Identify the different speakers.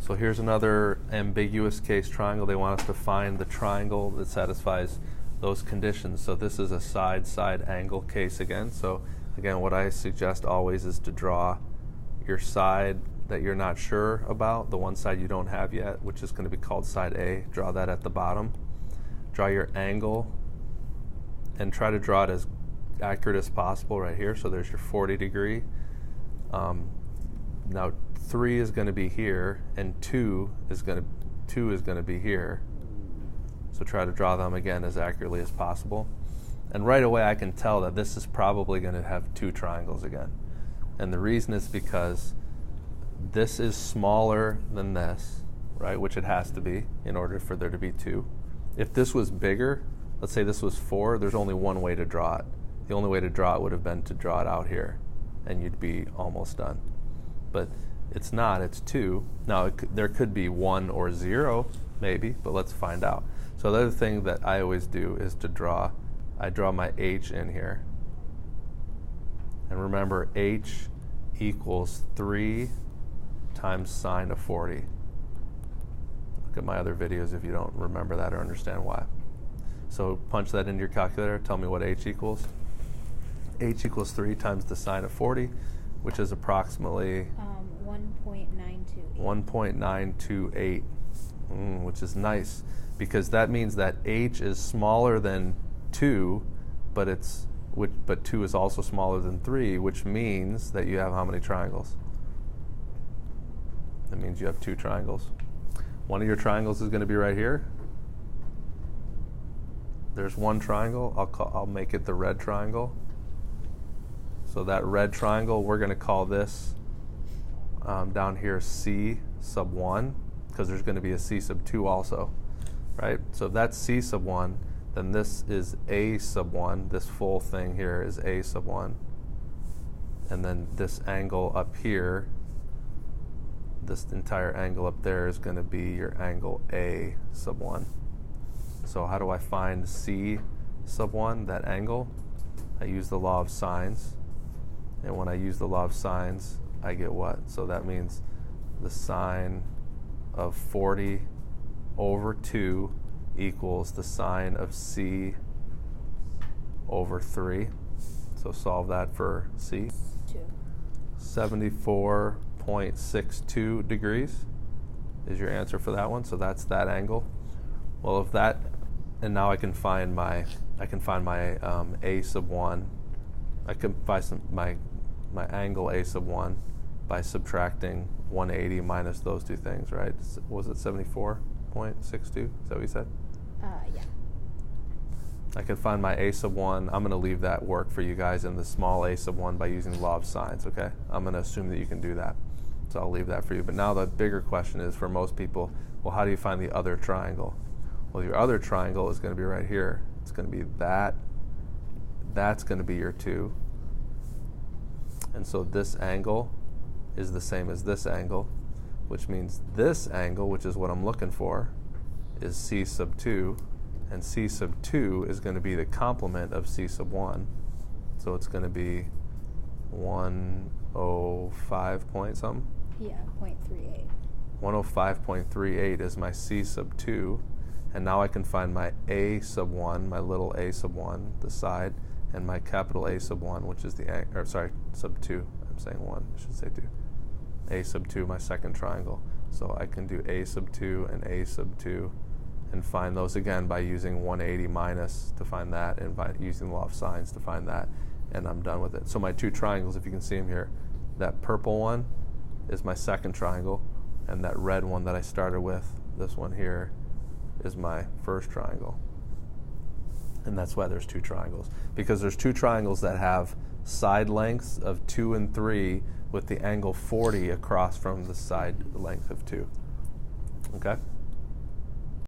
Speaker 1: So here's another ambiguous case triangle. They want us to find the triangle that satisfies those conditions. So this is a side-side angle case again. So again, what I suggest always is to draw your side that you're not sure about, the one side you don't have yet, which is going to be called side A. Draw that at the bottom. Draw your angle and try to draw it as accurate as possible right here. So there's your 40 degree. Now 3 is going to be here, and 2 is going to be here. So try to draw them again as accurately as possible. And right away I can tell that this is probably going to have 2 triangles again. And the reason is because this is smaller than this, right, which it has to be in order for there to be 2. If this was bigger, let's say this was 4, there's only one way to draw it. The only way to draw it would have been to draw it out here, and you'd be almost done. But it's not, it's 2. Now, there could be 1 or 0, maybe, but let's find out. So the other thing that I always do is to I draw my H in here. And remember, H equals 3 times sine of 40. Look at my other videos if you don't remember that or understand why. So punch that into your calculator. Tell me what H equals. H equals 3 times the sine of 40, which is approximately
Speaker 2: 1.928.
Speaker 1: 1.928, which is nice because that means that H is smaller than 2, but 2 is also smaller than 3, which means that you have how many triangles? That means you have 2 triangles. One of your triangles is going to be right here. There's one triangle. I'll make it the red triangle. So that red triangle, we're going to call this down here C sub 1, because there's going to be a C sub 2 also, right? So if that's C sub 1, then this is A sub 1. This full thing here is A sub 1. And then this angle up here, this entire angle up there is going to be your angle A sub 1. So how do I find C sub 1, that angle? I use the law of sines. And when I use the law of sines, I get what? So that means the sine of 40 over 2 equals the sine of C over 3. So solve that for C. 74.62 degrees is your answer for that one. So that's that angle. Well, if that, and now I can find my A sub 1. I can find my angle A sub 1 by subtracting 180 minus those two things, right? Was it 74.62? Is that what you said?
Speaker 2: Yeah.
Speaker 1: I can find my A sub 1. I'm going to leave that work for you guys in the small A sub 1 by using the law of sines, okay? I'm going to assume that you can do that. So I'll leave that for you. But now the bigger question is for most people, well, how do you find the other triangle? Well, your other triangle is going to be right here. It's going to be that. That's going to be your 2. And so this angle is the same as this angle, which means this angle, which is what I'm looking for, is C sub 2. And C sub 2 is going to be the complement of C sub 1. So it's going to be 105 point something?
Speaker 2: Yeah, 0.38.
Speaker 1: 105.38 is my C sub 2. And now I can find my A sub 1, my little A sub 1, the side, and my capital A sub 1, which is the, or sorry, sub 2. I'm saying 1, I should say 2. A sub 2, my second triangle. So I can do A sub 2 and A sub 2 and find those again by using 180 minus to find that and by using the law of sines to find that, and I'm done with it. So my 2 triangles, if you can see them here, that purple one is my second triangle, and that red one that I started with, this one here, is my first triangle. And that's why there's 2 triangles, because there's 2 triangles that have side lengths of 2 and 3 with the angle 40 across from the side length of 2. Okay?